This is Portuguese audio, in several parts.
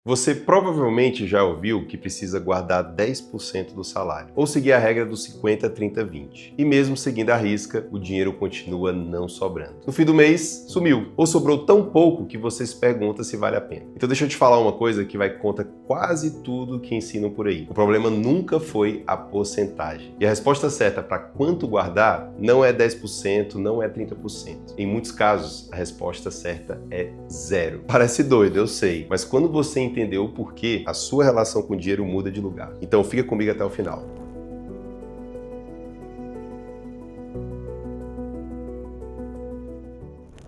Você provavelmente já ouviu que precisa guardar 10% do salário, ou seguir a regra do 50, 30, 20. E mesmo seguindo a risca, o dinheiro continua não sobrando. No fim do mês, sumiu, ou sobrou tão pouco que você se pergunta se vale a pena. Então deixa eu te falar uma coisa que vai contra quase tudo que ensinam por aí. O problema nunca foi a porcentagem. E a resposta certa para quanto guardar não é 10%, não é 30%. Em muitos casos, a resposta certa é zero. Parece doido, eu sei, mas quando você entender o porquê, a sua relação com o dinheiro muda de lugar. Então fica comigo até o final.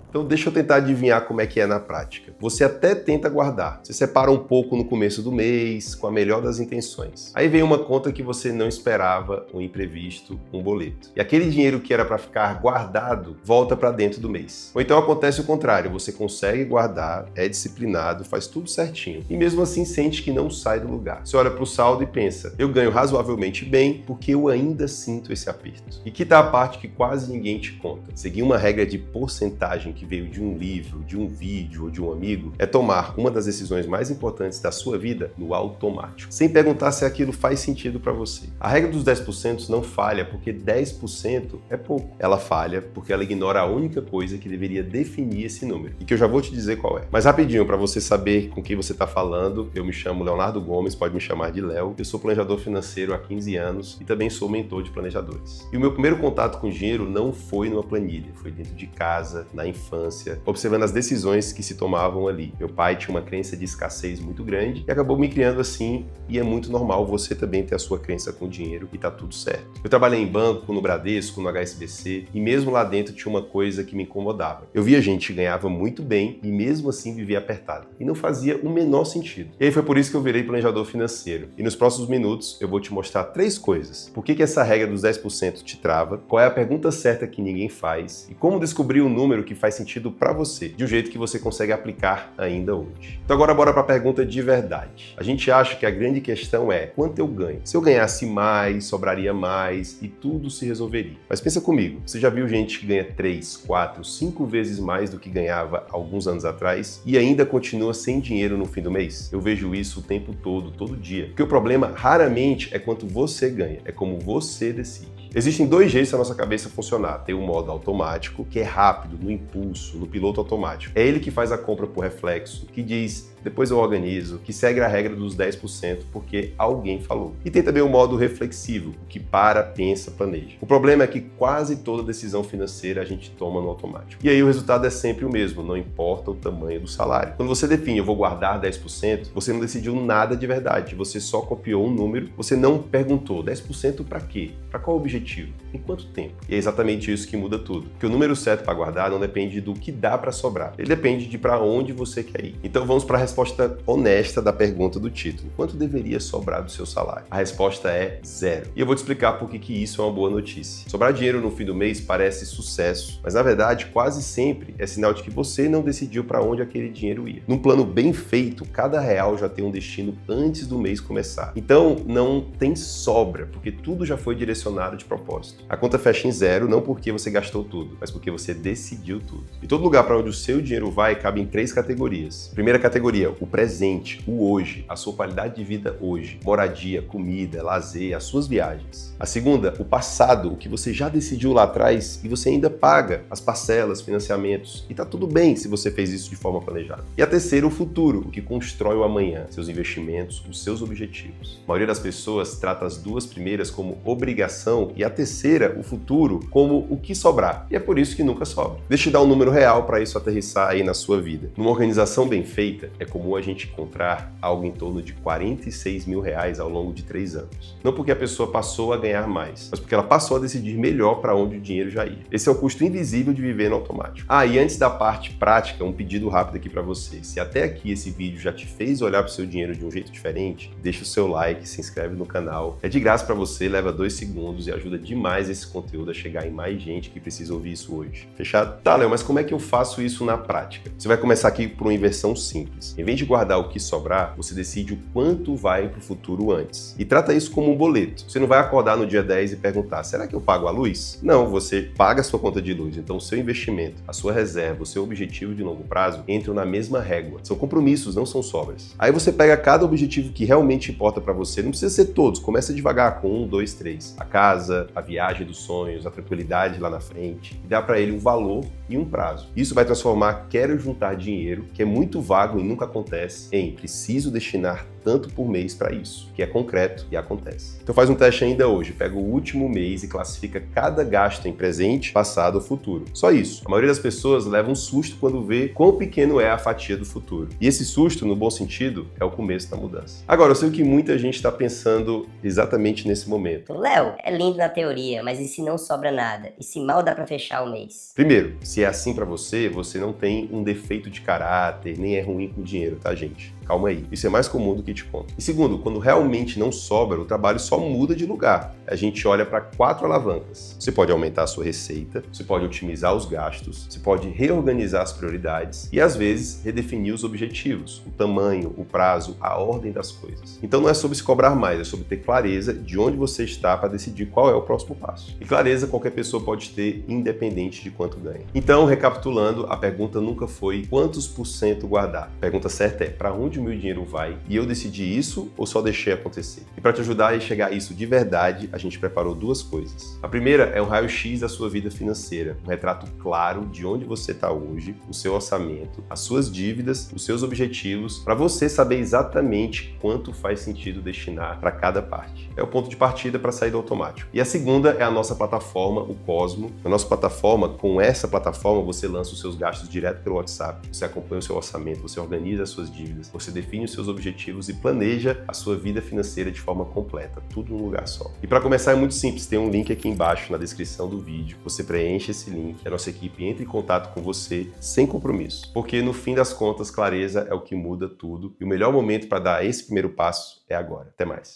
Então deixa eu tentar adivinhar como é que é na prática. Você até tenta guardar. Você separa um pouco no começo do mês, com a melhor das intenções. Aí vem uma conta que você não esperava, um imprevisto, um boleto. E aquele dinheiro que era para ficar guardado, volta para dentro do mês. Ou então acontece o contrário, você consegue guardar, é disciplinado, faz tudo certinho. E mesmo assim sente que não sai do lugar. Você olha para o saldo e pensa, eu ganho razoavelmente bem porque eu ainda sinto esse aperto. E que tá a parte que quase ninguém te conta. Seguir uma regra de porcentagem que veio de um livro, de um vídeo ou de um amigo, é tomar uma das decisões mais importantes da sua vida no automático, sem perguntar se aquilo faz sentido para você. A regra dos 10% não falha porque 10% é pouco. Ela falha porque ela ignora a única coisa que deveria definir esse número, e que eu já vou te dizer qual é. Mas rapidinho, para você saber com quem você está falando, eu me chamo Leonardo Gomes, pode me chamar de Léo, eu sou planejador financeiro há 15 anos e também sou mentor de planejadores. E o meu primeiro contato com dinheiro não foi numa planilha, foi dentro de casa, na infância, observando as decisões que se tomavam ali. Meu pai tinha uma crença de escassez muito grande e acabou me criando assim, e é muito normal você também ter a sua crença com dinheiro e tá tudo certo. Eu trabalhei em banco, no Bradesco, no HSBC, e mesmo lá dentro tinha uma coisa que me incomodava. Eu via gente que ganhava muito bem e mesmo assim vivia apertado. E não fazia o menor sentido. E aí foi por isso que eu virei planejador financeiro. E nos próximos minutos eu vou te mostrar 3 coisas. Por que essa regra dos 10% te trava, qual é a pergunta certa que ninguém faz e como descobrir um número que faz sentido para você, de um jeito que você consegue aplicar ainda hoje. Então agora bora para a pergunta de verdade. A gente acha que a grande questão é quanto eu ganho. Se eu ganhasse mais, sobraria mais e tudo se resolveria. Mas pensa comigo, você já viu gente que ganha 3, 4, 5 vezes mais do que ganhava alguns anos atrás e ainda continua sem dinheiro no fim do mês? Eu vejo isso o tempo todo, todo dia. Porque o problema raramente é quanto você ganha, é como você decide. Existem 2 jeitos da nossa cabeça funcionar. Tem o modo automático, que é rápido, no impulso, no piloto automático. É ele que faz a compra por reflexo, que diz, depois eu organizo, que segue a regra dos 10% porque alguém falou. E tem também o modo reflexivo, o que para, pensa, planeja. O problema é que quase toda decisão financeira a gente toma no automático. E aí o resultado é sempre o mesmo, não importa o tamanho do salário. Quando você define, eu vou guardar 10%, você não decidiu nada de verdade, você só copiou um número, você não perguntou 10% para quê? Para qual objetivo? Em quanto tempo? E é exatamente isso que muda tudo. Porque o número certo para guardar não depende do que dá para sobrar, ele depende de para onde você quer ir. Então vamos para a resposta honesta da pergunta do título. Quanto deveria sobrar do seu salário? A resposta é 0. E eu vou te explicar por que isso é uma boa notícia. Sobrar dinheiro no fim do mês parece sucesso, mas na verdade quase sempre é sinal de que você não decidiu para onde aquele dinheiro ia. Num plano bem feito, cada real já tem um destino antes do mês começar. Então não tem sobra, porque tudo já foi direcionado de propósito. A conta fecha em 0 não porque você gastou tudo, mas porque você decidiu tudo. E todo lugar para onde o seu dinheiro vai cabe em 3 categorias. Primeira categoria, o presente, o hoje, a sua qualidade de vida hoje, moradia, comida, lazer, as suas viagens. A segunda, o passado, o que você já decidiu lá atrás e você ainda paga as parcelas, financiamentos. E tá tudo bem se você fez isso de forma planejada. E a terceira, o futuro, o que constrói o amanhã, seus investimentos, os seus objetivos. A maioria das pessoas trata as 2 primeiras como obrigação e a terceira, o futuro, como o que sobrar. E é por isso que nunca sobra. Deixa eu dar um número real para isso aterrissar aí na sua vida. Numa organização bem feita, é comum a gente encontrar algo em torno de 46 mil reais ao longo de 3 anos. Não porque a pessoa passou a ganhar mais, mas porque ela passou a decidir melhor para onde o dinheiro já ia. Esse é o custo invisível de viver no automático. E antes da parte prática, um pedido rápido aqui para você. Se até aqui esse vídeo já te fez olhar para o seu dinheiro de um jeito diferente, deixa o seu like, se inscreve no canal. É de graça para você, leva 2 segundos e ajuda ajuda demais esse conteúdo a chegar em mais gente que precisa ouvir isso hoje. Fechado? Tá, Léo, mas como é que eu faço isso na prática? Você vai começar aqui por uma inversão simples. Em vez de guardar o que sobrar, você decide o quanto vai para o futuro antes. E trata isso como um boleto. Você não vai acordar no dia 10 e perguntar, será que eu pago a luz? Não, você paga a sua conta de luz. Então o seu investimento, a sua reserva, o seu objetivo de longo prazo entram na mesma régua. São compromissos, não são sobras. Aí você pega cada objetivo que realmente importa para você. Não precisa ser todos, começa devagar com 1, 2, 3. A casa, a viagem dos sonhos, a tranquilidade lá na frente. E dá para ele um valor e um prazo. Isso vai transformar quero juntar dinheiro, que é muito vago e nunca acontece, em preciso destinar tanto por mês para isso, que é concreto e acontece. Então faz um teste ainda hoje, pega o último mês e classifica cada gasto em presente, passado ou futuro. Só isso. A maioria das pessoas leva um susto quando vê quão pequeno é a fatia do futuro. E esse susto, no bom sentido, é o começo da mudança. Agora, eu sei que muita gente está pensando exatamente nesse momento. Léo, é lindo na teoria, mas e se não sobra nada? E se mal dá para fechar o mês? Primeiro, se é assim para você, você não tem um defeito de caráter, nem é ruim com dinheiro, tá, gente? Calma aí. Isso é mais comum do que te conto. E segundo, quando realmente não sobra, o trabalho só muda de lugar. A gente olha para 4 alavancas. Você pode aumentar a sua receita, você pode otimizar os gastos, você pode reorganizar as prioridades e, às vezes, redefinir os objetivos, o tamanho, o prazo, a ordem das coisas. Então não é sobre se cobrar mais, é sobre ter clareza de onde você está para decidir qual é o próximo passo. E clareza qualquer pessoa pode ter, independente de quanto ganha. Então, recapitulando, a pergunta nunca foi quantos por cento guardar. A pergunta certa é para onde o meu dinheiro vai e eu decidi isso ou só deixei acontecer? E para te ajudar a chegar a isso de verdade, a gente preparou 2 coisas. A primeira é um raio-x da sua vida financeira, um retrato claro de onde você está hoje, o seu orçamento, as suas dívidas, os seus objetivos, para você saber exatamente quanto faz sentido destinar para cada parte. É o ponto de partida para sair do automático. E a segunda é a nossa plataforma, o Cosmo. Na nossa plataforma, com essa plataforma, você lança os seus gastos direto pelo WhatsApp, você acompanha o seu orçamento, você organiza as suas dívidas, você define os seus objetivos e planeja a sua vida financeira de forma completa, tudo num lugar só. E para começar é muito simples, tem um link aqui embaixo na descrição do vídeo, você preenche esse link, a nossa equipe entra em contato com você sem compromisso, porque no fim das contas, clareza é o que muda tudo e o melhor momento para dar esse primeiro passo é agora. Até mais.